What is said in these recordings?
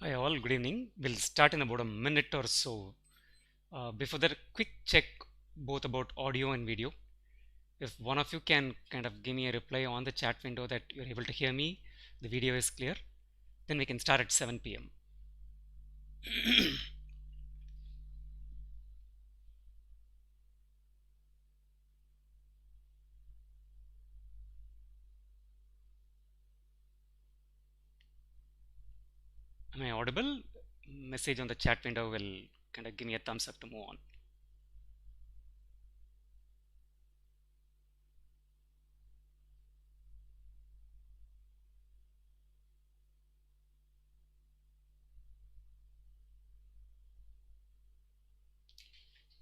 Hi all, good evening. We'll start in about a minute or so. Before that, quick check both about audio and video. If one of you can kind of give me a reply on the chat window that you're able to hear me, the video is clear, then we can start at 7 p.m. Am I audible? Message on the chat window will kind of give me a thumbs up to move on.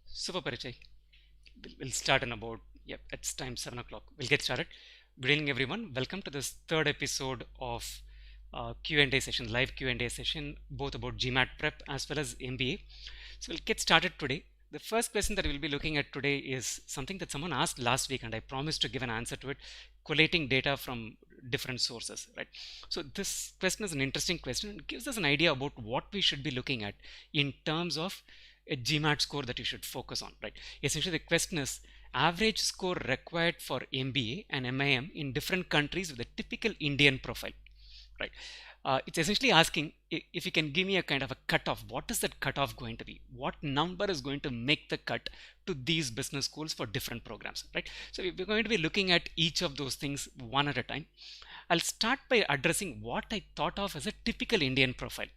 Super Parichay. We'll start in about, yep, it's time 7 o'clock. We'll get started. Good evening, everyone. Welcome to this third episode of Q&A session, live Q&A session, both about GMAT prep as well as MBA. So we'll get started today. The first question that we'll be looking at today is something that someone asked last week, and I promised to give an answer to it, collating data from different sources, right? So this question is an interesting question and gives us an idea about what we should be looking at in terms of a GMAT score that you should focus on, right? Essentially, the question is average score required for MBA and MIM in different countries with a typical Indian profile, right? It's essentially asking if you can give me a kind of a cutoff. What is that cutoff going to be? What number is going to make the cut to these business schools for different programs, right? So we're going to be looking at each of those things one at a time. I'll start by addressing what I thought of as a typical Indian profile.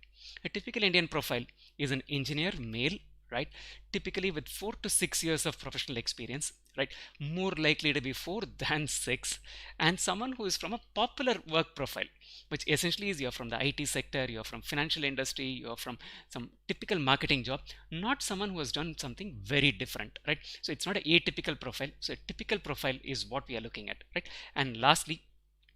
A typical Indian profile is an engineer, male, right? Typically with 4 to 6 years of professional experience, right? More likely to be 4 than 6, and someone who is from a popular work profile, which essentially is you're from the IT sector, you're from financial industry, you're from some typical marketing job, not someone who has done something very different, right? So it's not a atypical profile. So a typical profile is what we are looking at, right? And lastly,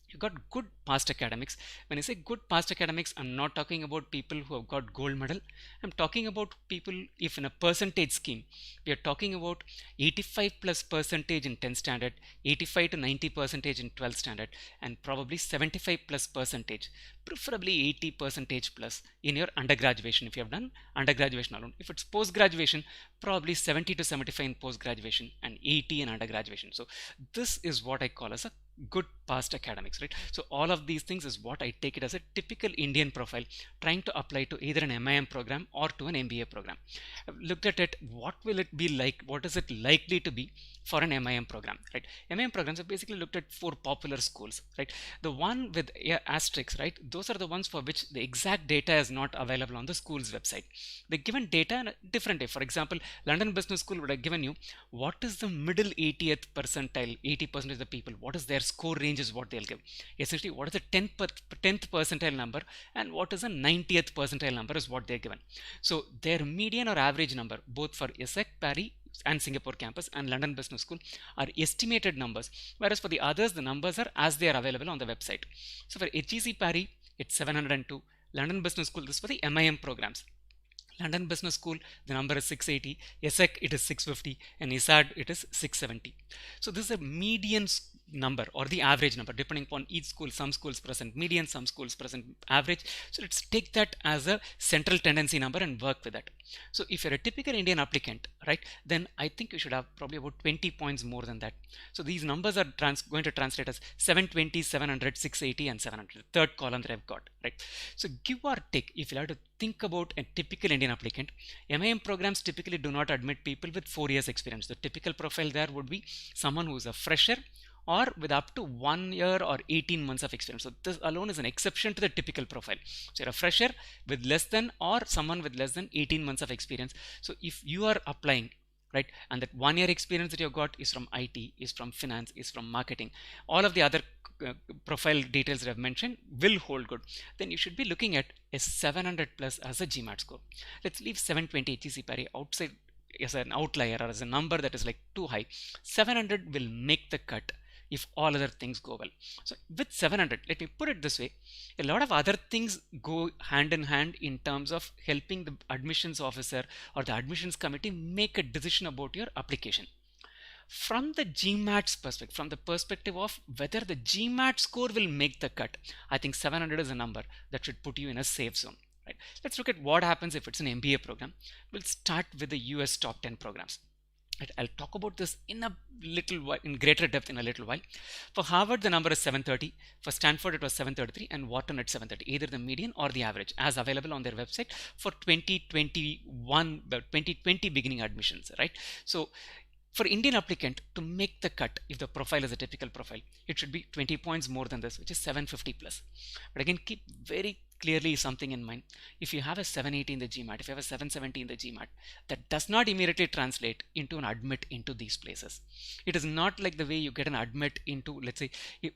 you got good past academics. When I say good past academics, I'm not talking about people who have got gold medal. I'm talking about people, if in a percentage scheme we are talking about 85 plus percentage in 10th standard, 85 to 90 percentage in 12th standard, and probably 75 plus percentage, preferably 80 percentage plus in your undergraduation if you have done undergraduation alone. If it's post graduation, probably 70 to 75 in post graduation and 80 in undergraduation. So this is what I call as a good past academics, right? So all of these things is what I take it as a typical Indian profile trying to apply to either an MIM program or to an MBA program. I've looked at it, what will it be like, what is it likely to be for an MIM program, right? MIM programs have basically looked at 4 popular schools, right? The one with asterisks, right? Those are the ones for which the exact data is not available on the school's website. They're given data in a different way. For example, London Business School would have given you what is the middle 80th percentile, 80% of the people, what is their score range is what they'll give. Essentially, what is the 10th percentile number and what is the 90th percentile number is what they're given. So their median or average number, both for ESSEC, PARI, and Singapore campus and London Business School, are estimated numbers, whereas for the others, the numbers are as they are available on the website. So for HEC PARI, it's 702. London Business School, this is for the MIM programs. London Business School, the number is 680, ESSEC it is 650, and ISAD it is 670. So this is a median number or the average number depending upon each school. Some schools present median, some schools present average. So let's take that as a central tendency number and work with that. So if you're a typical Indian applicant, right, then I think you should have probably about 20 points more than that. So these numbers are going to translate as 720, 700, 680, and 700. Third column that I've got, right? So give or take, if you have to think about a typical Indian applicant, MIM programs typically do not admit people with 4 years experience. The typical profile there would be someone who is a fresher or with up to 1 year or 18 months of experience. So this alone is an exception to the typical profile. So you're a fresher with less than or someone with less than 18 months of experience. So if you are applying, right, and that 1 year experience that you got is from IT, is from finance, is from marketing, all of the other profile details that I've mentioned will hold good, then you should be looking at a 700 plus as a GMAT score. Let's leave 720 HEC PARI outside as an outlier or as a number that is like too high. 700 will make the cut if all other things go well. So with 700, let me put it this way, a lot of other things go hand in hand in terms of helping the admissions officer or the admissions committee make a decision about your application. From the GMAT's perspective, from the perspective of whether the GMAT score will make the cut, I think 700 is a number that should put you in a safe zone, right? Let's look at what happens if it's an MBA program. We'll start with the US top 10 programs. Right, I'll talk about this in a little while, in greater depth in a little while. For Harvard, the number is 730. For Stanford, it was 733, and Wharton at 730, either the median or the average, as available on their website for 2021, 2020 beginning admissions, right? So for Indian applicant to make the cut, if the profile is a typical profile, it should be 20 points more than this, which is 750 plus. But again, keep very clearly something in mind. If you have a 780 in the GMAT, if you have a 770 in the GMAT, that does not immediately translate into an admit into these places. It is not like the way you get an admit into, let's say,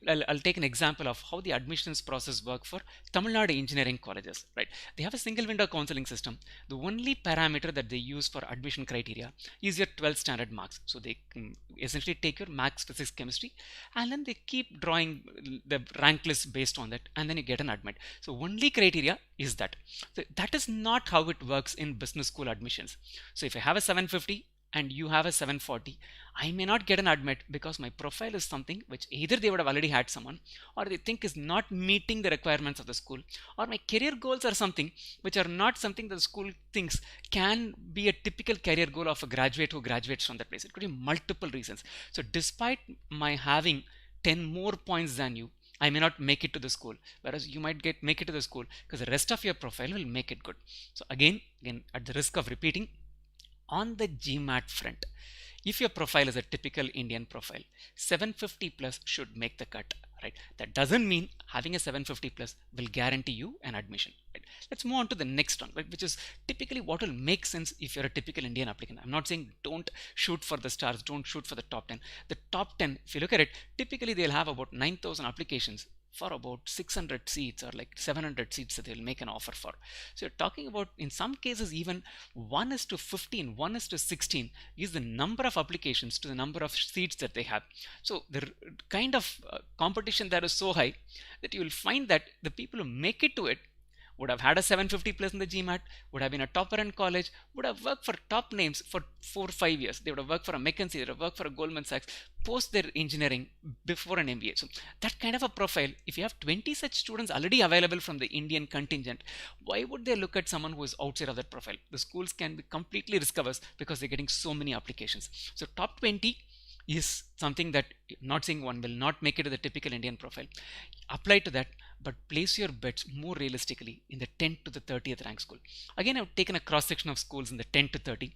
I'll take an example of how the admissions process work for Tamil Nadu engineering colleges, right? They have a single window counseling system. The only parameter that they use for admission criteria is your 12th standard marks. So they essentially take your maths, physics, chemistry, and then they keep drawing the rank list based on that, and then you get an admit. So only criteria is that. So that is not how it works in business school admissions. So if I have a 750 and you have a 740, I may not get an admit because my profile is something which either they would have already had someone, or they think is not meeting the requirements of the school, or my career goals are something which are not something that the school thinks can be a typical career goal of a graduate who graduates from that place. It could be multiple reasons. So despite my having 10 more points than you, I may not make it to the school, whereas you might make it to the school because the rest of your profile will make it good. So again, at the risk of repeating, on the GMAT front, if your profile is a typical Indian profile, 750 plus should make the cut, right? That doesn't mean having a 750 plus will guarantee you an admission, right? Let's move on to the next one, right, which is typically what will make sense if you're a typical Indian applicant. I'm not saying don't shoot for the stars, don't shoot for the top 10. The top 10, if you look at it, typically they'll have about 9,000 applications for about 600 seats or like 700 seats that they'll make an offer for. So you're talking about, in some cases, even 1:15, 1:16 is the number of applications to the number of seats that they have. So the kind of competition there is so high that you will find that the people who make it to it would have had a 750 plus in the GMAT, would have been a topper in college, would have worked for top names for 4 or 5 years. They would have worked for a McKinsey, they would have worked for a Goldman Sachs, post their engineering before an MBA. So that kind of a profile, if you have 20 such students already available from the Indian contingent, why would they look at someone who is outside of that profile? The schools can be completely risk averse because they're getting so many applications. So top 20 is something that, not saying one will not make it to the typical Indian profile. Apply to that, but place your bets more realistically in the 10th to the 30th rank school. Again, I've taken a cross section of schools in the 10 to 30.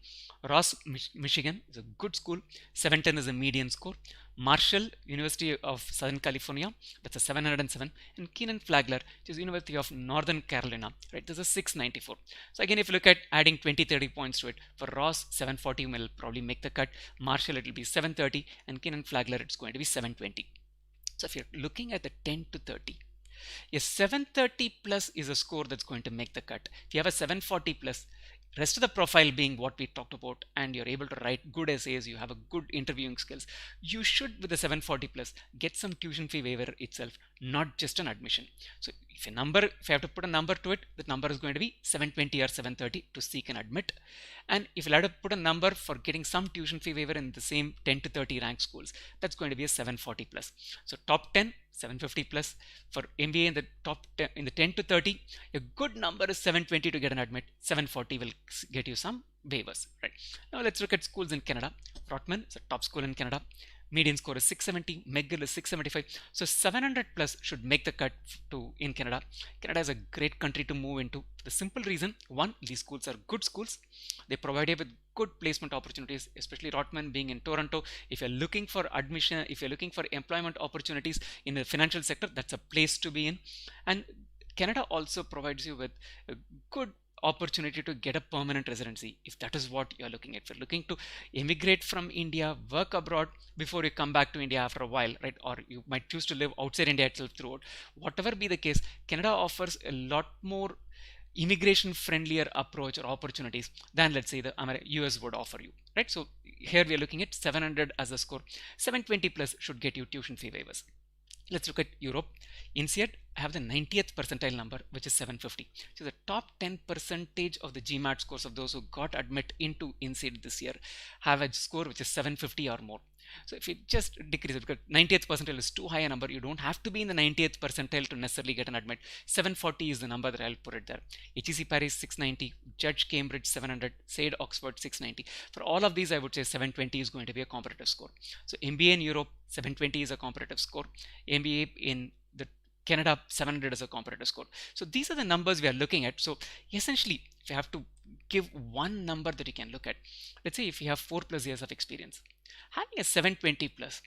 Ross, Michigan is a good school. 710 is a median score. Marshall, University of Southern California, that's a 707. And Kenan-Flagler, which is University of Northern Carolina, right? This is 694. So again, if you look at adding 20-30 points to it, for Ross, 740 will probably make the cut. Marshall, it will be 730. And Kenan-Flagler, it's going to be 720. So if you're looking at the 10 to 30, a 730 plus is a score that's going to make the cut. If you have a 740 plus, rest of the profile being what we talked about, and you're able to write good essays, you have a good interviewing skills, you should, with the 740 plus, get some tuition fee waiver itself, not just an admission. So if you have to put a number to it, the number is going to be 720 or 730 to seek and admit. And if you have to put a number for getting some tuition fee waiver in the same 10 to 30 rank schools, that's going to be a 740 plus. So top 10, 750 plus. For MBA in the top 10, in the 10 to 30, a good number is 720 to get an admit. 740 will get you some waivers, right? Now let's look at schools in Canada. Rotman is a top school in Canada. Median score is 670, McGill is 675. So 700 plus should make the cut to in Canada. Canada is a great country to move into. The simple reason, one, these schools are good schools. They provide you with good placement opportunities, especially Rotman being in Toronto. If you're looking for admission, if you're looking for employment opportunities in the financial sector, that's a place to be in. And Canada also provides you with a good opportunity to get a permanent residency if that is what you're looking at. If you're looking to immigrate from India, work abroad before you come back to India after a while, right? Or you might choose to live outside India itself throughout. Whatever be the case, Canada offers a lot more immigration friendlier approach or opportunities than, let's say, the US would offer you, right? So here we are looking at 700 as a score. 720 plus should get you tuition fee waivers. Let's look at Europe. INSEAD have the 90th percentile number, which is 750. So the top 10 percentage of the GMAT scores of those who got admit into INSEAD this year have a score which is 750 or more. So if you just decrease it, because 90th percentile is too high a number, you don't have to be in the 90th percentile to necessarily get an admit. 740 is the number that I'll put it there. HEC Paris 690, Judge Cambridge 700, SAID Oxford 690. For all of these, I would say 720 is going to be a competitive score. So MBA in Europe, 720 is a competitive score. MBA in the Canada, 700 is a competitive score. So these are the numbers we are looking at. So essentially, if you have to give one number that you can look at, let's say if you have 4+ years of experience, having a 720 plus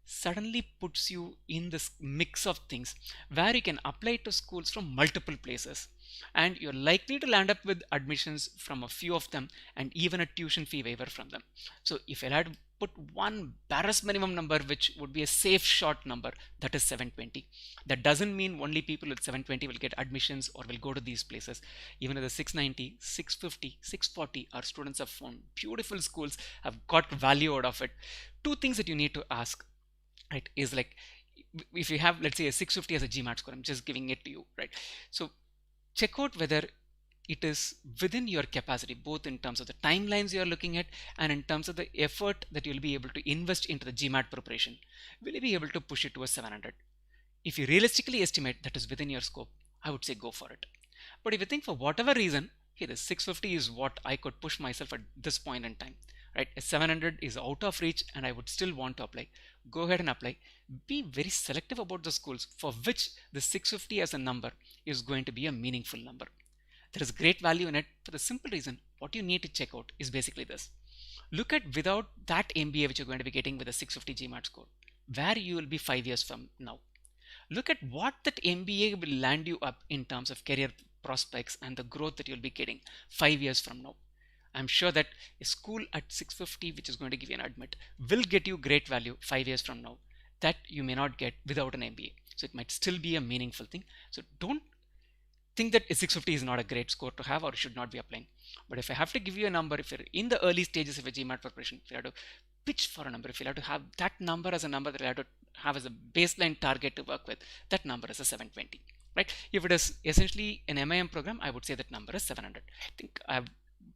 suddenly puts you in this mix of things where you can apply to schools from multiple places, and you're likely to land up with admissions from a few of them and even a tuition fee waiver from them. So if I had to put one barest minimum number, which would be a safe short number, that is 720. That doesn't mean only people with 720 will get admissions or will go to these places. Even at the 690, 650, 640, our students have found beautiful schools, have got value out of it. Two things that you need to ask, right, is like, if you have, let's say, a 650 as a GMAT score, I'm just giving it to you, right? So check out whether it is within your capacity, both in terms of the timelines you are looking at and in terms of the effort that you'll be able to invest into the GMAT preparation. Will you be able to push it to a 700? If you realistically estimate that is within your scope, I would say go for it. But if you think for whatever reason, hey, this 650 is what I could push myself at this point in time, right? A 700 is out of reach and I would still want to apply. Go ahead and apply. Be very selective about the schools for which the 650 as a number is going to be a meaningful number. There is great value in it for the simple reason what you need to check out is basically this. Look at without that MBA which you're going to be getting with a 650 GMAT score, where you will be 5 years from now. Look at what that MBA will land you up in terms of career prospects and the growth that you'll be getting 5 years from now. I'm sure that a school at 650 which is going to give you an admit will get you great value 5 years from now that you may not get without an MBA. So it might still be a meaningful thing. So don't think that a 650 is not a great score to have or should not be applying. But if I have to give you a number, if you're in the early stages of a GMAT preparation, if you have to pitch for a number, if you have to have that number as a number that you have to have as a baseline target to work with, that number is a 720, right? If it is essentially an MIM program, I would say that number is 700. I think I've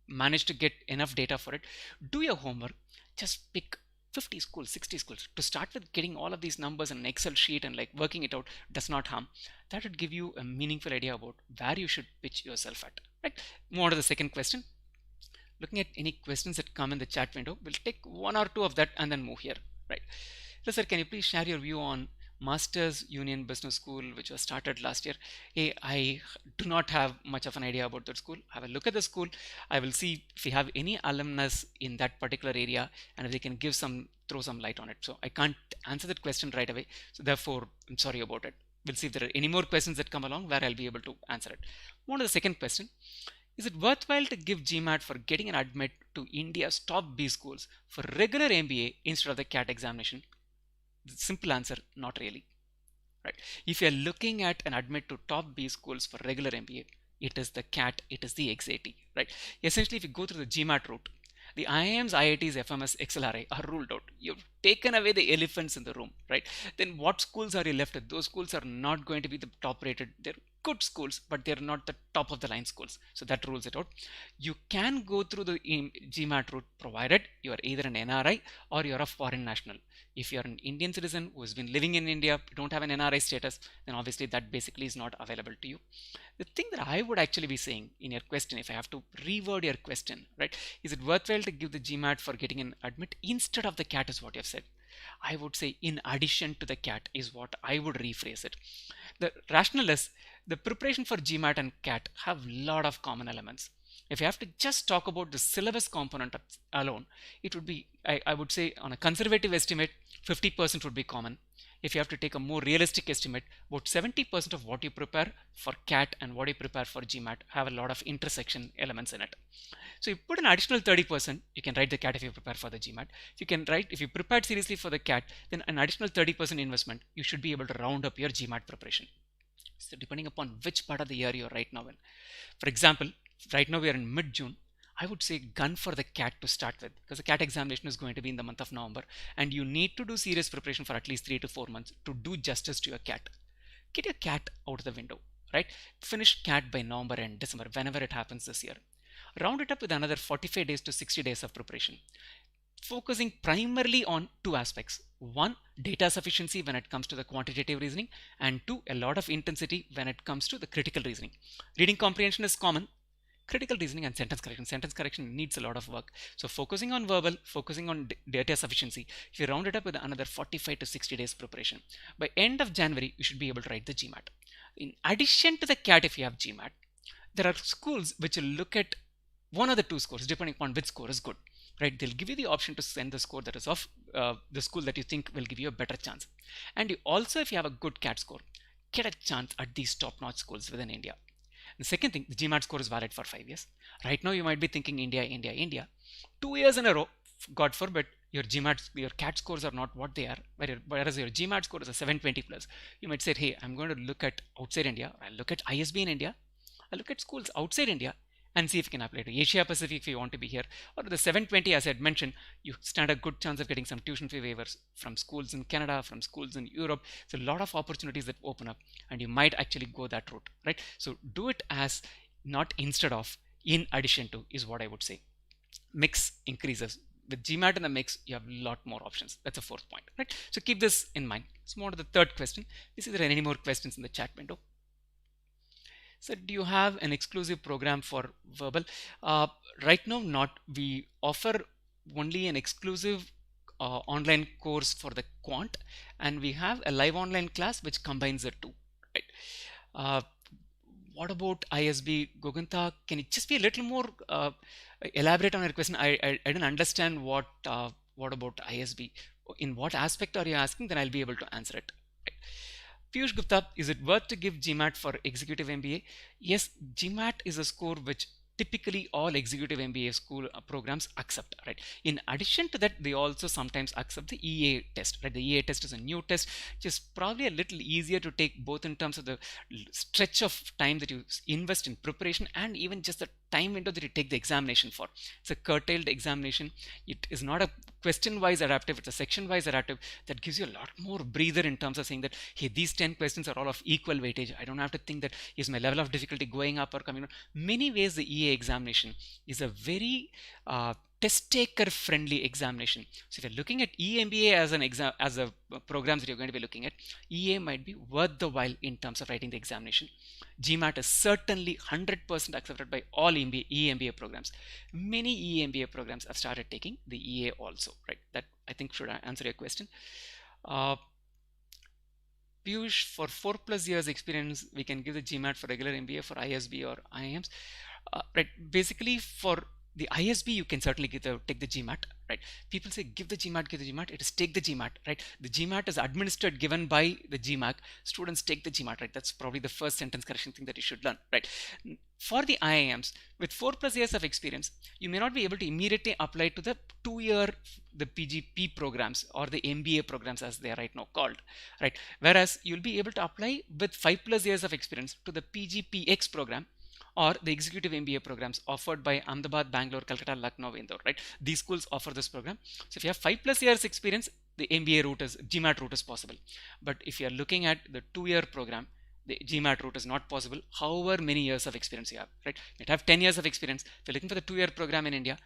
managed to get enough data for it. Do your homework, just pick 50 schools, 60 schools. To start with, getting all of these numbers in an Excel sheet and like working it out does not harm. That would give you a meaningful idea about where you should pitch yourself at, right? Move on to the second question. Looking at any questions that come in the chat window, we'll take one or two of that and then move here, right? So sir, can you please share your view on Masters Union Business School, which was started last year? Hey, I do not have much of an idea about that school. Have a look at the school. I will see if we have any alumnus in that particular area and if they can give throw some light on it. So I can't answer that question right away. So therefore, I'm sorry about it. We'll see if there are any more questions that come along where I'll be able to answer it. One of the second question. Is it worthwhile to give GMAT for getting an admit to India's top B schools for regular MBA instead of the CAT examination? The simple answer, not really. Right? If you're looking at an admit to top B schools for regular MBA, it is the CAT, it is the XAT, right? Essentially, if you go through the GMAT route, the IIMs, IITs, FMS, XLRI are ruled out. You've taken away the elephants in the room, right? Then what schools are you left with? Those schools are not going to be the top rated. They're good schools, but they're not the top of the line schools. So that rules it out. You can go through the GMAT route provided you are either an NRI or you're a foreign national. If you're an Indian citizen who has been living in India, you don't have an NRI status, then obviously that basically is not available to you. The thing that I would actually be saying in your question, if I have to reword your question, right, is it worthwhile to give the GMAT for getting an admit instead of the CAT is what you have said. I would say in addition to the CAT is what I would rephrase it. The rationale is the preparation for GMAT and CAT have a lot of common elements. If you have to just talk about the syllabus component alone, it would be, I would say on a conservative estimate, 50% would be common. If you have to take a more realistic estimate, about 70% of what you prepare for CAT and what you prepare for GMAT have a lot of intersection elements in it. So you put an additional 30%, you can write the CAT if you prepare for the GMAT. If you prepared seriously for the CAT, then an additional 30% investment, you should be able to round up your GMAT preparation. So depending upon which part of the year you're right now in. For example, right now we are in mid-June. I would say gun for the CAT to start with, because the CAT examination is going to be in the month of November and you need to do serious preparation for at least 3 to 4 months to do justice to your CAT. Get your CAT out of the window, right? Finish CAT by November and December, whenever it happens this year. Round it up with another 45 days to 60 days of preparation. focusing primarily on two aspects. One, data sufficiency when it comes to the quantitative reasoning, and two, a lot of intensity when it comes to the critical reasoning. Reading comprehension is common. Critical reasoning and sentence correction needs a lot of work. So focusing on verbal, focusing on data sufficiency, if you round it up with another 45 to 60 days preparation, by end of January you should be able to write the GMAT. In addition to the CAT, if you have GMAT, there are schools which will look at one of the two scores depending upon which score is good, right? They'll give you the option to send the score that is of the school that you think will give you a better chance. And you also, if you have a good CAT score, get a chance at these top-notch schools within India. The second thing, the GMAT score is valid for 5 years. Right now you might be thinking India, India, India. 2 years in a row, God forbid, your CAT scores are not what they are, whereas your GMAT score is a 720 plus. You might say, hey, I'm going to look at outside India, I'll look at ISB in India, I'll look at schools outside India and see if you can apply to Asia Pacific if you want to be here. Or the 720, as I had mentioned, you stand a good chance of getting some tuition fee waivers from schools in Canada, from schools in Europe. So a lot of opportunities that open up, and you might actually go that route, right? So do it as not instead of, in addition to, is what I would say. Mix increases. With GMAT in the mix, you have a lot more options. That's a fourth point, right? So keep this in mind. Let's move on to the third question. Is there any more questions in the chat window? So do you have an exclusive program for verbal? Right now, not. We offer only an exclusive online course for the quant, and we have a live online class which combines the two. Right? What about ISB, Goganta? Can you just be a little more elaborate on your question? I didn't understand what about ISB. In what aspect are you asking? Then I'll be able to answer it. Right. Piyush Gupta, is it worth to give GMAT for executive MBA? Yes, GMAT is a score which typically all executive MBA school programs accept, right? In addition to that, they also sometimes accept the EA test, right? The EA test is a new test, which is probably a little easier to take, both in terms of the stretch of time that you invest in preparation and even just the time window that you take the examination for. It's a curtailed examination. It is not a question-wise adaptive, it's a section-wise adaptive that gives you a lot more breather in terms of saying that, hey, these 10 questions are all of equal weightage. I don't have to think that is my level of difficulty going up or coming down. Many ways the EA examination is a very test taker friendly examination. So if you're looking at EMBA as an exam, as a program that you're going to be looking at, EA might be worth the while in terms of writing the examination. GMAT is certainly 100% accepted by all EMBA programs. Many EMBA programs have started taking the EA also, right? That I think should answer your question. Piyush, for 4+ years experience, we can give the GMAT for regular MBA, for ISB or IIMs. Right, basically for the ISB you can certainly take the GMAT, right? People say give the GMAT, it is take the GMAT, right? The GMAT is administered, given by the GMAC. Students take the GMAT, right? That's probably the first sentence correction thing that you should learn, right? For the IIMs, with 4+ years of experience, you may not be able to immediately apply to the 2-year, the PGP programs or the MBA programs as they are right now called, right? Whereas you'll be able to apply with 5+ years of experience to the PGPX program or the executive MBA programs offered by Ahmedabad, Bangalore, Calcutta, Lucknow, Indore, right? These schools offer this program. So if you have 5+ years experience, the MBA route is, GMAT route is possible. But if you are looking at the 2-year program, the GMAT route is not possible, however many years of experience you have, right? You have 10 years of experience. If you're looking for the 2-year program in India,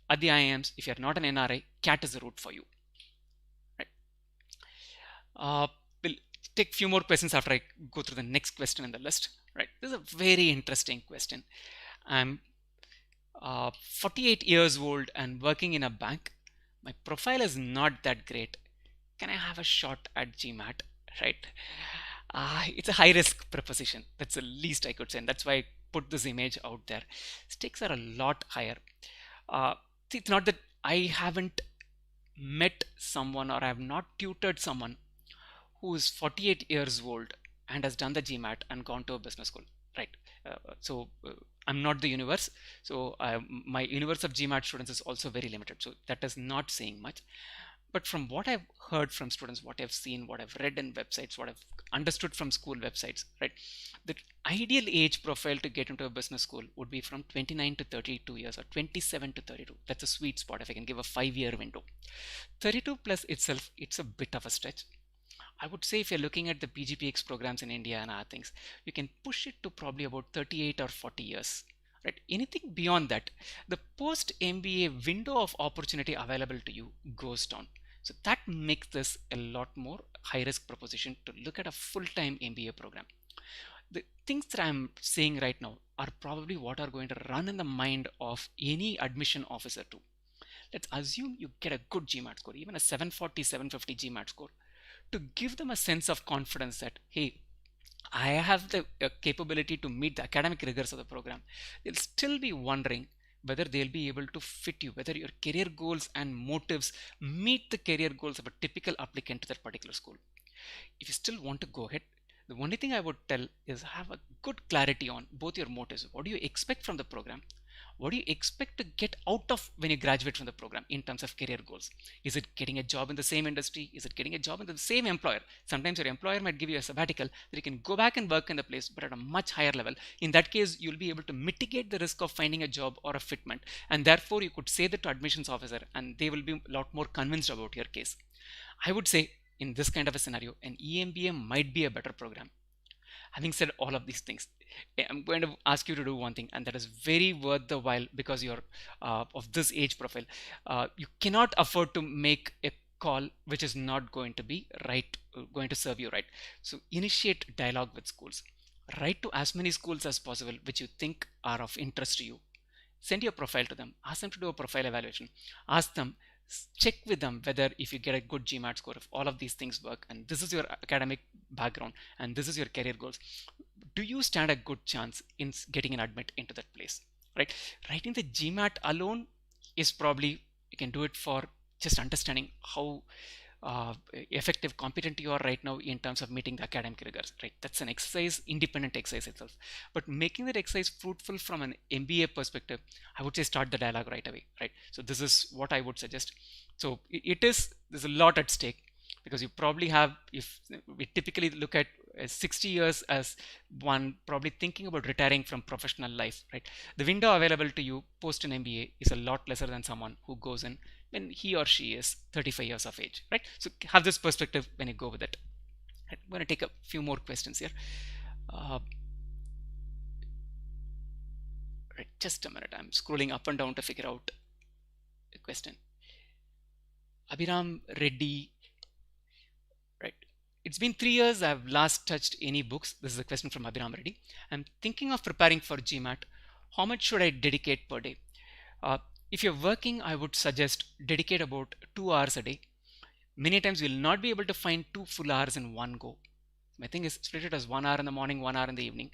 at the IIMs, if you're not an NRI, CAT is the route for you, right? We'll take a few more questions after I go through the next question in the list. Right, this is a very interesting question. I'm 48 years old and working in a bank. My profile is not that great. Can I have a shot at GMAT? Right, it's a high risk proposition. That's the least I could say, and that's why I put this image out there. Stakes are a lot higher. It's not that I haven't met someone or I have not tutored someone who is 48 years old and has done the GMAT and gone to a business school, right? I'm not the universe. So my universe of GMAT students is also very limited. So that is not saying much. But from what I've heard from students, what I've seen, what I've read in websites, what I've understood from school websites, right? The ideal age profile to get into a business school would be from 29 to 32 years or 27 to 32. That's a sweet spot if I can give a 5-year window. 32 plus itself, it's a bit of a stretch. I would say if you're looking at the PGPX programs in India and other things, you can push it to probably about 38 or 40 years. right? Anything beyond that, the post MBA window of opportunity available to you goes down. So that makes this a lot more high risk proposition to look at a full-time MBA program. The things that I'm saying right now are probably what are going to run in the mind of any admission officer too. Let's assume you get a good GMAT score, even a 740, 750 GMAT score, to give them a sense of confidence that, hey, I have the capability to meet the academic rigors of the program. They'll still be wondering whether they'll be able to fit you, whether your career goals and motives meet the career goals of a typical applicant to that particular school. If you still want to go ahead, the only thing I would tell is have a good clarity on both your motives. What do you expect from the program? What do you expect to get out of when you graduate from the program in terms of career goals? Is it getting a job in the same industry? Is it getting a job in the same employer? Sometimes your employer might give you a sabbatical that you can go back and work in the place, but at a much higher level. In that case, you'll be able to mitigate the risk of finding a job or a fitment, and therefore you could say that to admissions officer and they will be a lot more convinced about your case. I would say in this kind of a scenario, an EMBA might be a better program. Having said all of these things, I'm going to ask you to do one thing, and that is very worth the while because you're of this age profile. You cannot afford to make a call which is not going to be right, going to serve you right. So initiate dialogue with schools. Write to as many schools as possible which you think are of interest to you. Send your profile to them. Ask them to do a profile evaluation. Ask them, check with them whether if you get a good GMAT score, if all of these things work, and this is your academic background, and this is your career goals, do you stand a good chance in getting an admit into that place, right? Writing the GMAT alone is probably, you can do it for just understanding how effective, competent you are right now in terms of meeting the academic rigors, right? That's an exercise, independent exercise itself. But making that exercise fruitful from an MBA perspective, I would say start the dialogue right away, right? So this is what I would suggest. So there's a lot at stake because you probably have, if we typically look at 60 years as one probably thinking about retiring from professional life, right? The window available to you post an MBA is a lot lesser than someone who goes in when he or she is 35 years of age, right? So have this perspective when you go with it. I'm going to take a few more questions here. Right, just a minute. I'm scrolling up and down to figure out a question. Abhiram Reddy, right? It's been 3 years I've last touched any books. This is a question from Abhiram Reddy. I'm thinking of preparing for GMAT. How much should I dedicate per day? If you're working, I would suggest dedicate about 2 hours a day. Many times you'll not be able to find 2 full hours in one go. My thing is split it as 1 hour in the morning, 1 hour in the evening,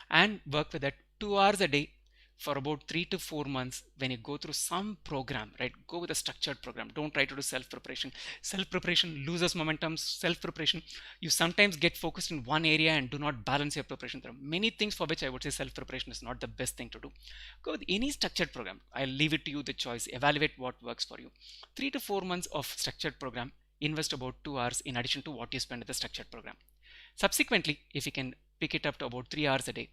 and work with that 2 hours a day for about 3 to 4 months. When you go through some program, right, go with a structured program. Don't try to do self-preparation. Self-preparation loses momentum. Self-preparation, you sometimes get focused in one area and do not balance your preparation. There are many things for which I would say self-preparation is not the best thing to do. Go with any structured program. I'll leave it to you the choice. Evaluate what works for you. 3 to 4 months of structured program. Invest about 2 hours in addition to what you spend in the structured program. Subsequently, if you can pick it up to about 3 hours a day,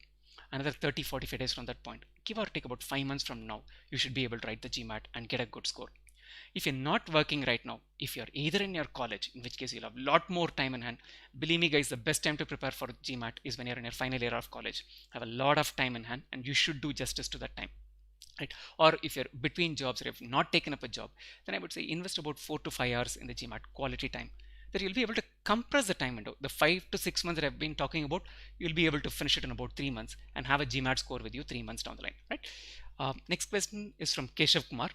another 30-45 days from that point, give or take about 5 months from now, you should be able to write the GMAT and get a good score. If you're not working right now, if you're either in your college, in which case you'll have a lot more time in hand. Believe me guys, the best time to prepare for GMAT is when you're in your final year of college. Have a lot of time in hand and you should do justice to that time. Right? Or if you're between jobs or if you've not taken up a job, then I would say invest about 4 to 5 hours in the GMAT quality time. That you'll be able to compress the time window. The 5 to 6 months that I've been talking about, you'll be able to finish it in about 3 months and have a GMAT score with you 3 months down the line, right? Next question is from Keshav Kumar.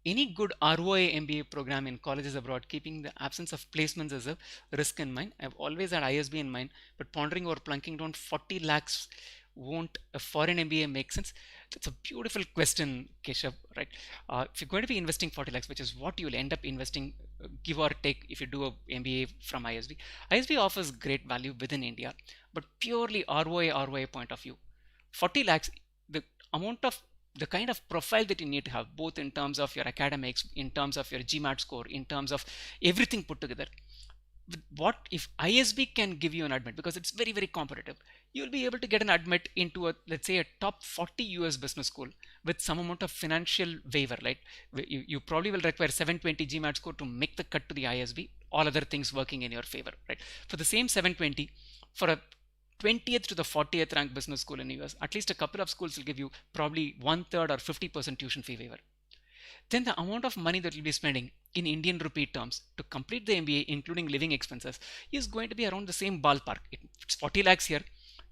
Any good ROI MBA program in colleges abroad, keeping the absence of placements as a risk in mind? I've always had ISB in mind, but pondering over plunking down 40 lakhs, won't a foreign MBA make sense? That's a beautiful question, Keshav, right? If you're going to be investing 40 lakhs, which is what you'll end up investing, give or take, if you do a MBA from ISB. ISB offers great value within India, but purely ROI point of view, 40 lakhs, the amount of the kind of profile that you need to have, both in terms of your academics, in terms of your GMAT score, in terms of everything put together. What if ISB can give you an admit, because it's very, very competitive, you'll be able to get an admit into a, let's say, a top 40 US business school with some amount of financial waiver, right? You probably will require 720 GMAT score to make the cut to the ISB, all other things working in your favor, right? For the same 720, for a 20th to the 40th ranked business school in the US. At least a couple of schools will give you probably 1/3 or 50% tuition fee waiver. Then the amount of money that you'll be spending in Indian rupee terms to complete the MBA, including living expenses, is going to be around the same ballpark. It's 40 lakhs here.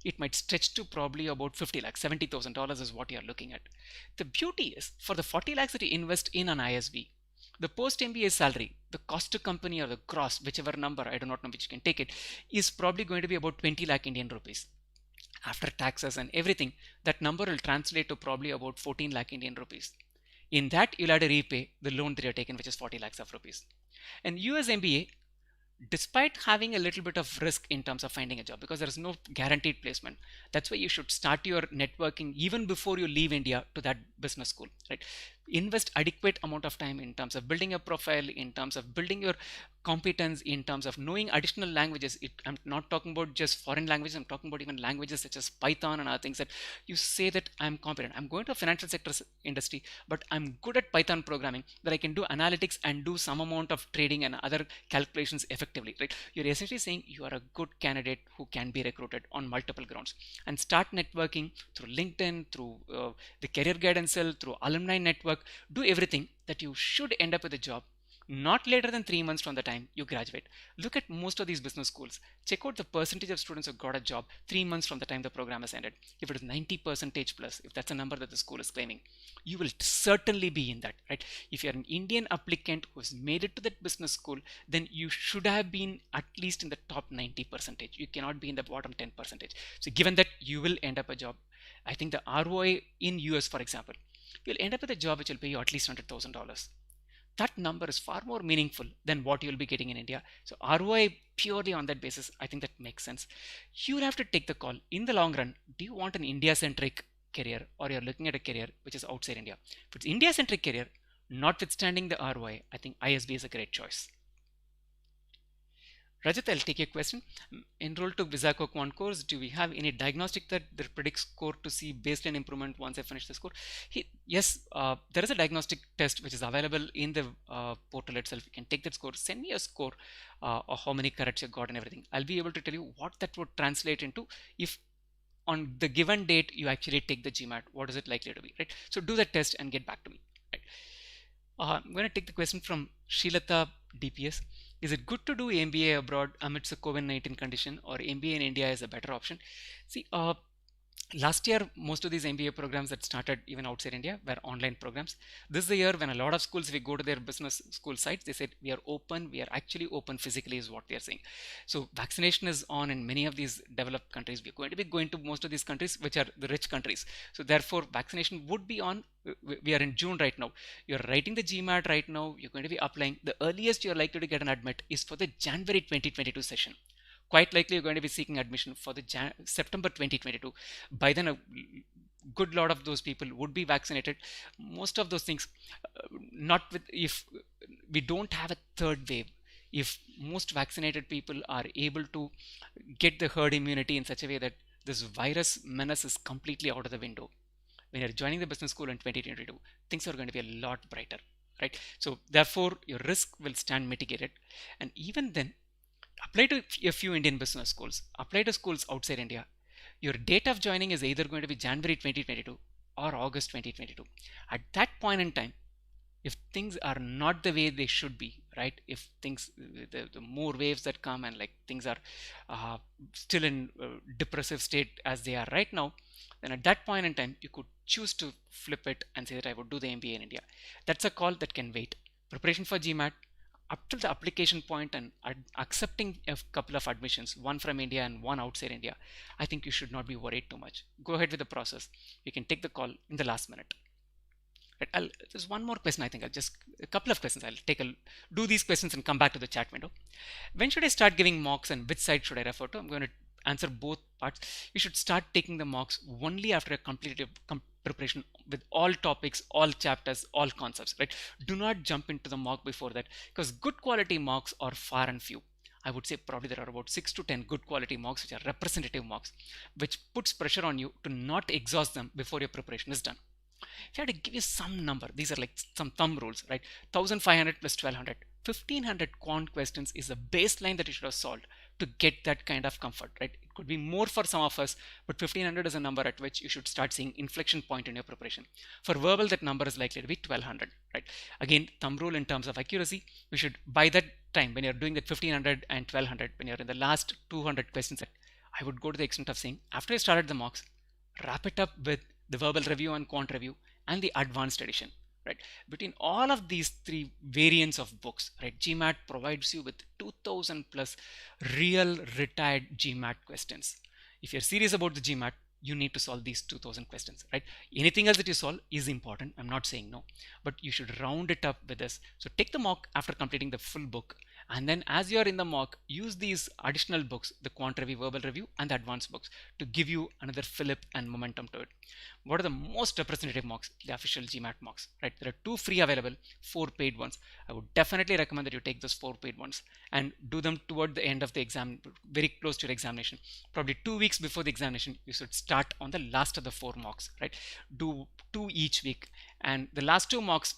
It might stretch to probably about 50 lakhs, $70,000 is what you're looking at. The beauty is, for the 40 lakhs that you invest in an ISB, the post MBA salary, the cost to company or the gross, whichever number, I do not know which you can take it, is probably going to be about 20 lakh Indian rupees. After taxes and everything, that number will translate to probably about 14 lakh Indian rupees. In that, you'll have to repay the loan that you're taken, which is 40 lakhs of rupees. And US MBA, despite having a little bit of risk in terms of finding a job, because there is no guaranteed placement, that's why you should start your networking even before you leave India to that business school, right? Invest adequate amount of time in terms of building a profile, in terms of building your competence, in terms of knowing additional languages. I'm not talking about just foreign languages, I'm talking about even languages such as Python and other things that you say that I'm competent. I'm going to a financial sector industry, but I'm good at Python programming, that I can do analytics and do some amount of trading and other calculations effectively, right? You're essentially saying you are a good candidate who can be recruited on multiple grounds. And start networking through LinkedIn, through the career guidance cell, through alumni network. Do everything that you should end up with a job not later than 3 months from the time you graduate. Look at most of these business schools. Check out the percentage of students who got a job 3 months from the time the program has ended. If it is 90% plus, if that's a number that the school is claiming, you will certainly be in that, right? If you're an Indian applicant who has made it to that business school, then you should have been at least in the top 90%. You cannot be in the bottom 10%. So given that you will end up a job, I think the ROI in US, for example, you'll end up with a job which will pay you at least $100,000. That number is far more meaningful than what you'll be getting in India. So ROI purely on that basis, I think that makes sense. You'll have to take the call. In the long run, do you want an India-centric career, or you're looking at a career which is outside India? If it's India-centric career, notwithstanding the ROI, I think ISB is a great choice. Rajat, I'll take your question. Enroll to Visaco Quant course. Do we have any diagnostic that predicts score to see baseline improvement once I finish the score? Yes, there is a diagnostic test which is available in the portal itself. You can take that score, send me a score or how many corrects you got and everything. I'll be able to tell you what that would translate into if on the given date you actually take the GMAT. What is it likely to be, right? So do that test and get back to me. Right? I'm going to take the question from Shilata DPS. Is it good to do MBA abroad amidst the COVID-19 condition, or MBA in India is a better option? See, last year, most of these MBA programs that started even outside India were online programs. This is the year when a lot of schools, if we go to their business school sites, they said, we are open, we are actually open physically is what they are saying. So vaccination is on in many of these developed countries. We're going to be going to most of these countries, which are the rich countries. So therefore, vaccination would be on. We are in June right now. You're writing the GMAT right now. You're going to be applying. The earliest you're likely to get an admit is for the January 2022 session. Quite likely you're going to be seeking admission for the September 2022. By then, a good lot of those people would be vaccinated. Most of those things, not with, if we don't have a third wave, if most vaccinated people are able to get the herd immunity in such a way that this virus menace is completely out of the window, when you're joining the business school in 2022, things are going to be a lot brighter, right? So therefore, your risk will stand mitigated. And even then, apply to a few Indian business schools, apply to schools outside India. Your date of joining is either going to be January 2022 or August 2022. At that point in time, if things are not the way they should be, right? If things, the more waves that come and like things are still in depressive state as they are right now, then at that point in time, you could choose to flip it and say that I would do the MBA in India. That's a call that can wait. Preparation for GMAT, up till the application point and accepting a couple of admissions, one from India and one outside India, I think you should not be worried too much. Go ahead with the process. You can take the call in the last minute. Right, there's one more question. I think I'll just a couple of questions. I'll do these questions and come back to the chat window. When should I start giving mocks and which site should I refer to? I'm going to answer both parts. You should start taking the mocks only after a completed preparation with all topics, all chapters, all concepts, right? Do not jump into the mock before that, because good quality mocks are far and few. I would say probably there are about 6 to 10 good quality mocks which are representative mocks, which puts pressure on you to not exhaust them before your preparation is done. If I had to give you some number, these are like some thumb rules, right? 1500 plus 1200. 1500 quant questions is a baseline that you should have solved to get that kind of comfort, right? It could be more for some of us, but 1500 is a number at which you should start seeing inflection point in your preparation. For verbal, that number is likely to be 1200, right? Again, thumb rule in terms of accuracy, we should, by that time, when you're doing that 1500 and 1200, when you're in the last 200 questions, I would go to the extent of saying, after you started the mocks, wrap it up with the verbal review and quant review and the advanced edition, right? Between all of these three variants of books, right, GMAT provides you with 2000 plus real retired GMAT questions. If you're serious about the GMAT, you need to solve these 2000 questions, right? Anything else that you solve is important. I'm not saying no, but you should round it up with this. So take the mock after completing the full book, and then as you're in the mock, use these additional books, the quant review, verbal review, and the advanced books, to give you another fillip and momentum to it. What are the most representative mocks? The official GMAT mocks, right? There are 2 free available, 4 paid ones. I would definitely recommend that you take those 4 paid ones and do them toward the end of the exam, very close to your examination. Probably 2 weeks before the examination, you should start on the last of the 4 mocks, right? Do 2 each week, and the last 2 mocks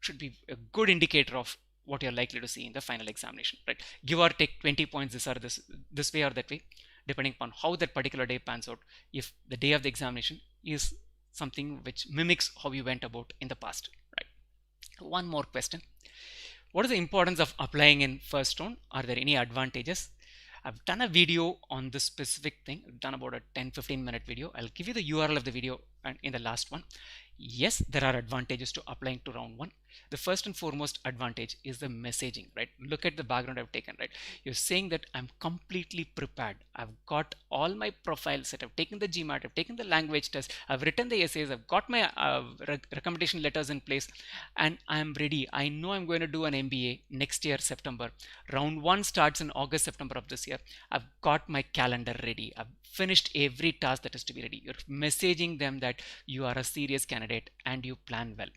should be a good indicator of what you're likely to see in the final examination, right? Give or take 20 points this way or that way, depending upon how that particular day pans out. If the day of the examination is something which mimics how you went about in the past, right? One more question. What is the importance of applying in first round? Are there any advantages? I've done a video on this specific thing. I've done about a 10-15 minute video. I'll give you the URL of the video in the last one. Yes, there are advantages to applying to round 1. The first and foremost advantage is the messaging, right? Look at the background I've taken, right? You're saying that I'm completely prepared. I've got all my profile set. I've taken the GMAT, I've taken the language test, I've written the essays, I've got my recommendation letters in place, and I'm ready. I know I'm going to do an MBA next year, September. Round 1 starts in August, September of this year. I've got my calendar ready. I've finished every task that is to be ready. You're messaging them that you are a serious candidate and you plan well.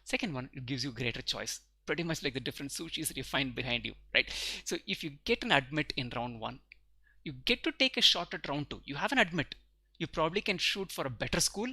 Second one, it gives you greater choice, pretty much like the different sushis that you find behind you, right? So if you get an admit in round 1, you get to take a shot at round 2. You have an admit. You probably can shoot for a better school,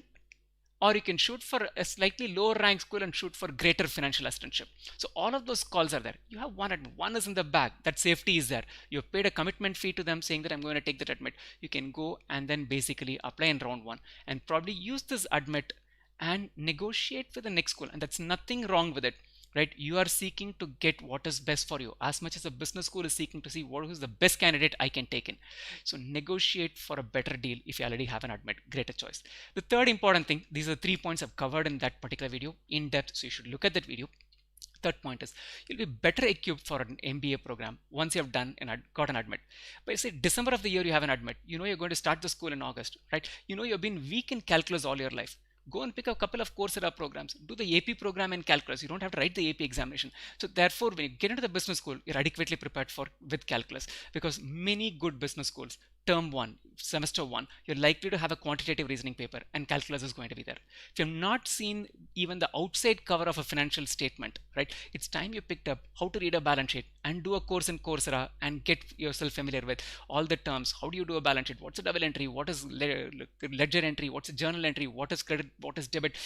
or you can shoot for a slightly lower rank school and shoot for greater financial assistantship. So all of those calls are there. You have one admit. One is in the bag. That safety is there. You've paid a commitment fee to them saying that I'm going to take that admit. You can go and then basically apply in round 1 and probably use this admit and negotiate with the next school. And that's nothing wrong with it, right? You are seeking to get what is best for you as much as a business school is seeking to see what is the best candidate I can take in. So negotiate for a better deal if you already have an admit, greater choice. The third important thing, these are 3 points I've covered in that particular video in depth, so you should look at that video. Third point is you'll be better equipped for an MBA program once you have done and got an admit. But say December of the year you have an admit, you know you're going to start the school in August, right? You know you've been weak in calculus all your life. Go and pick a couple of Coursera programs. Do the AP program in calculus. You don't have to write the AP examination. So therefore, when you get into the business school, you're adequately prepared with calculus, because many good business schools, term 1, semester 1, you're likely to have a quantitative reasoning paper and calculus is going to be there. If you've not seen even the outside cover of a financial statement, right, it's time you picked up how to read a balance sheet and do a course in Coursera and get yourself familiar with all the terms. How do you do a balance sheet? What's a double entry? What is ledger entry? What's a journal entry? What is credit? What is debit?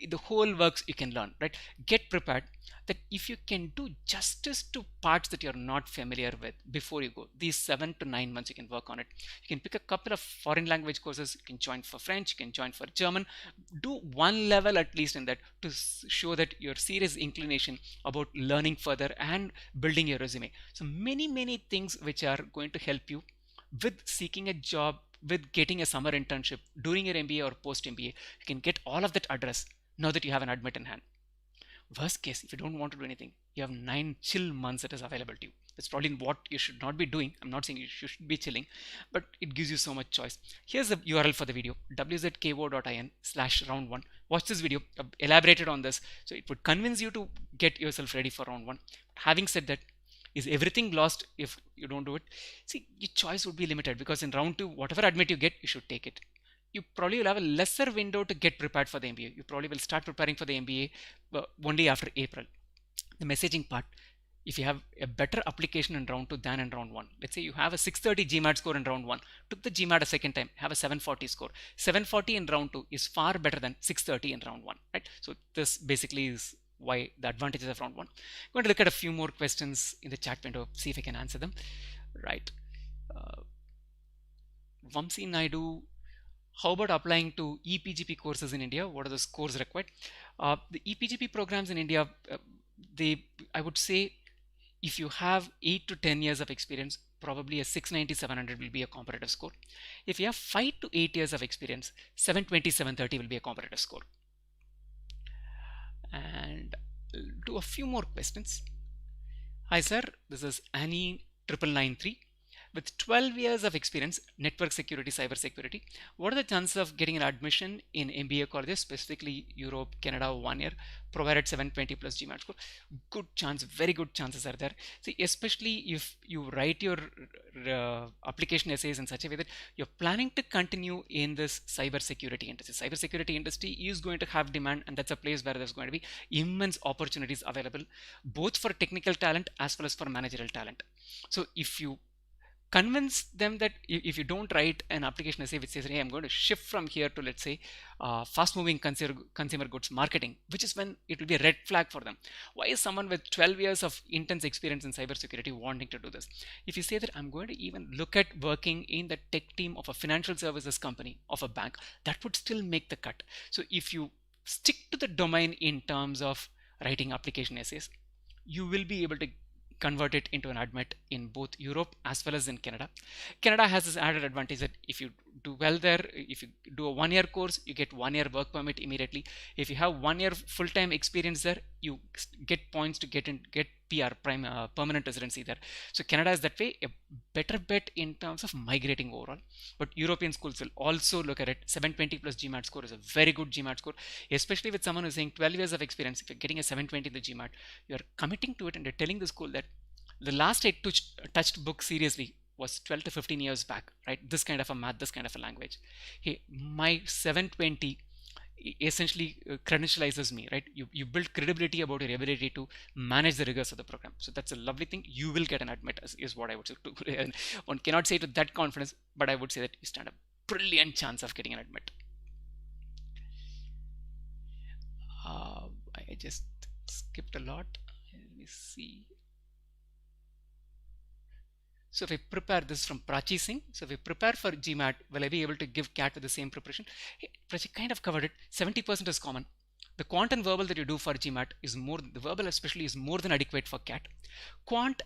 The whole works you can learn, right? Get prepared that if you can do justice to parts that you're not familiar with before you go, these 7 to 9 months you can work on it. You can pick a couple of foreign language courses. You can join for French, you can join for German. Do one level at least in that to show that your serious inclination about learning further and building your resume. So many things which are going to help you with seeking a job, with getting a summer internship during your MBA or post MBA. You can get all of that address now that you have an admit in hand. Worst case, if you don't want to do anything, you have 9 chill months that is available to you. That's probably what you should not be doing. I'm not saying you should be chilling, but it gives you so much choice. Here's the URL for the video, wzko.in/round1. Watch this video. I've elaborated on this, so it would convince you to get yourself ready for round 1. Having said that, is everything lost if you don't do it? See, your choice would be limited, because in round 2, whatever admit you get, you should take it. You probably will have a lesser window to get prepared for the MBA. You probably will start preparing for the MBA only after April. The messaging part, if you have a better application in round 2 than in round 1, let's say you have a 630 GMAT score in round 1, took the GMAT a second time, have a 740 score. 740 in round 2 is far better than 630 in round 1, right? So this basically is why the advantages of round 1. I'm going to look at a few more questions in the chat window, see if I can answer them, right? Vamsi Naidu, how about applying to EPGP courses in India? What are the scores required? The EPGP programs in India, they, I would say, if you have 8 to 10 years of experience, probably a 690, 700 will be a competitive score. If you have 5 to 8 years of experience, 720, 730 will be a competitive score. And do a few more questions. Hi sir, this is Annie 9993. With 12 years of experience, network security, cyber security, what are the chances of getting an admission in MBA colleges, specifically Europe, Canada, 1 year, provided 720 plus GMAT score? Good chance, very good chances are there. See, especially if you write your application essays in such a way that you're planning to continue in this cyber security industry. Cyber security industry is going to have demand, and that's a place where there's going to be immense opportunities available, both for technical talent as well as for managerial talent. So if you convince them that if you don't write an application essay which says, hey, I'm going to shift from here to, let's say, fast moving consumer goods marketing, which is when it will be a red flag for them. Why is someone with 12 years of intense experience in cybersecurity wanting to do this? If you say that I'm going to even look at working in the tech team of a financial services company, of a bank, that would still make the cut. So if you stick to the domain in terms of writing application essays, you will be able to convert it into an admit in both Europe as well as in Canada. Canada has this added advantage that if you do well there, if you do a 1 year course, you get 1 year work permit immediately. If you have 1 year full-time experience there, you get points to get PR, permanent residency there. So Canada is that way a better bet in terms of migrating overall. But European schools will also look at it. 720 plus GMAT score is a very good GMAT score, especially with someone who's saying 12 years of experience. If you're getting a 720 in the GMAT, you're committing to it, and you're telling the school that the last I touched book seriously was 12 to 15 years back, right? This kind of a math, this kind of a language. Hey, my 720 essentially credentializes me, right? You build credibility about your ability to manage the rigors of the program. So that's a lovely thing. You will get an admit, is what I would say. One cannot say to that confidence, but I would say that you stand a brilliant chance of getting an admit. I just skipped a lot. Let me see. So if I prepare this from Prachi Singh, so if I prepare for GMAT, will I be able to give CAT with the same preparation? Hey, Prachi kind of covered it. 70% is common. The quant and verbal that you do for GMAT is more, the verbal especially is more than adequate for CAT. Quant,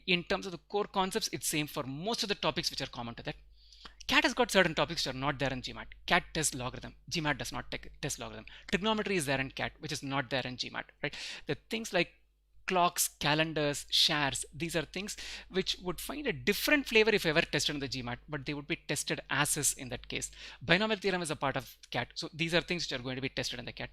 in terms of the core concepts, it's same for most of the topics which are common to that. CAT has got certain topics which are not there in GMAT. CAT tests logarithm. GMAT does not test logarithm. Trigonometry is there in CAT, which is not there in GMAT, right? The things like clocks, calendars, shares, these are things which would find a different flavor if ever tested in the GMAT, but they would be tested as is in that case. Binomial theorem is a part of CAT, so these are things which are going to be tested in the CAT.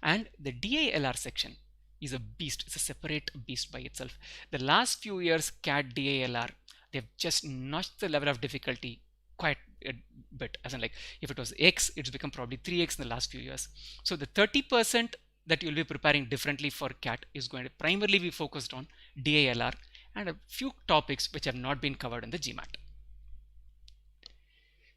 And the DALR section is a beast. It's a separate beast by itself. The last few years, CAT DALR, they've just notched the level of difficulty quite a bit. As in, like, if it was X, it's become probably 3X in the last few years. So the 30% that you'll be preparing differently for CAT is going to primarily be focused on DALR and a few topics which have not been covered in the GMAT.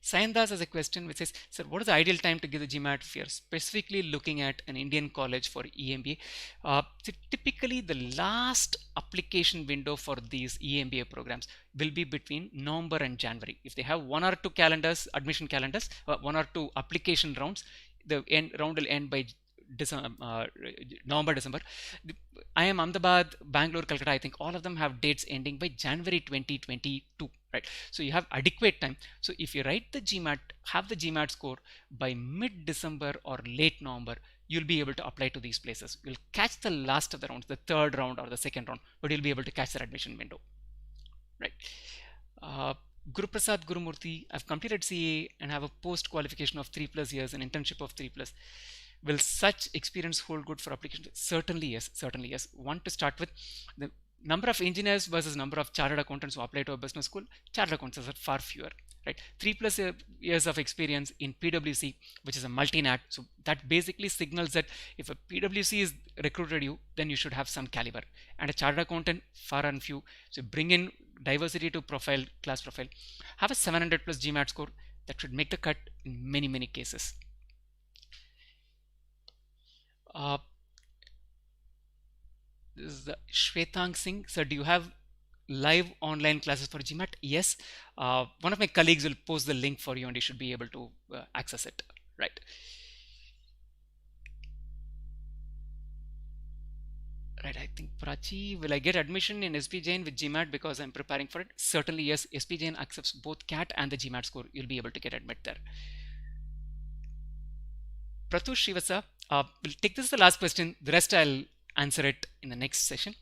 Sayandas has a question which says, sir, what is the ideal time to give the GMAT if you're specifically looking at an Indian college for EMBA? So typically the last application window for these EMBA programs will be between November and January. If they have 1 or 2 calendars, admission calendars, 1 or 2 application rounds, the round will end by November, December. IIM Ahmedabad, Bangalore, Calcutta, I think all of them have dates ending by January 2022, right? So you have adequate time. So if you write the GMAT, have the GMAT score by mid-December or late November, you'll be able to apply to these places. You'll catch the last of the rounds, the third round or the second round, but you'll be able to catch their admission window, right? Guru Prasad Gurumurthy, I've completed CA and have a post qualification of 3+ years, an internship of 3+. Will such experience hold good for application? Certainly yes, certainly yes. One, to start with, the number of engineers versus number of chartered accountants who apply to a business school, chartered accountants are far fewer, right? 3+ years of experience in PwC, which is a multi-nat. So that basically signals that if a PwC is recruited you, then you should have some caliber. And a chartered accountant, far and few. So bring in diversity to profile, class profile. Have a 700+ GMAT score. That should make the cut in many, many cases. This is the Shwetang Singh. Sir, do you have live online classes for GMAT? Yes. One of my colleagues will post the link for you and you should be able to access it. Right. Right, I think Prachi, will I get admission in SP Jain with GMAT because I'm preparing for it? Certainly, yes. SP Jain accepts both CAT and the GMAT score. You'll be able to get admit there. Pratush Srivasa, we'll take this as the last question. The rest I'll answer it in the next session.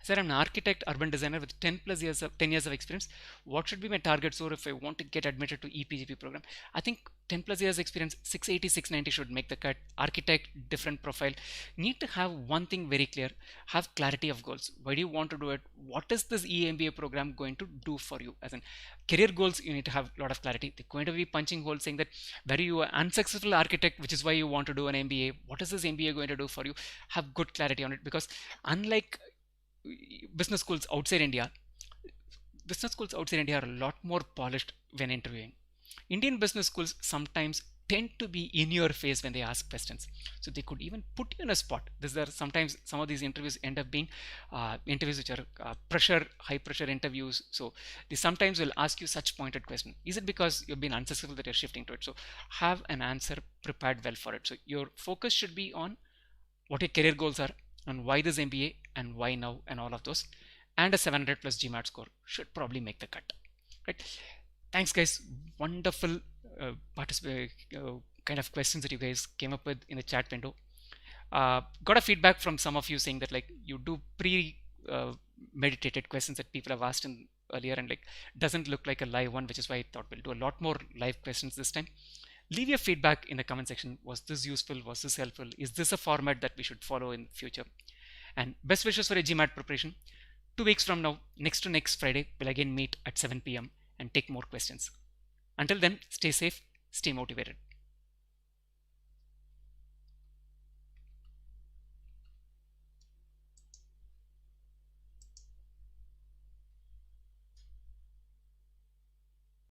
Sir, I'm an architect, urban designer with 10 years of experience. What should be my target score if I want to get admitted to EPGP program? I think 10 plus years experience, 680, 690 should make the cut. Architect, different profile. Need to have one thing very clear. Have clarity of goals. Why do you want to do it? What is this EMBA program going to do for you? As in career goals, you need to have a lot of clarity. They're going to be punching holes saying that were you an unsuccessful architect, which is why you want to do an MBA. What is this MBA going to do for you? Have good clarity on it, because unlike business schools outside India, business schools outside India are a lot more polished when interviewing. Indian business schools sometimes tend to be in your face when they ask questions, so they could even put you in a spot. These are sometimes some of these interviews end up being interviews which are high pressure interviews. So they sometimes will ask you such pointed question. Is it because you've been unsuccessful that you're shifting to it? So have an answer prepared well for it. So your focus should be on what your career goals are and why this MBA and why now and all of those, and a 700 plus GMAT score should probably make the cut. Right? Thanks, guys. Wonderful kind of questions that you guys came up with in the chat window. Got a feedback from some of you saying that like you do meditated questions that people have asked in earlier, and like doesn't look like a live one, which is why I thought we'll do a lot more live questions this time. Leave your feedback in the comment section. Was this useful? Was this helpful? Is this a format that we should follow in future? And best wishes for a GMAT preparation. 2 weeks from now, next to next Friday, we'll again meet at 7 p.m. and take more questions. Until then, stay safe, stay motivated.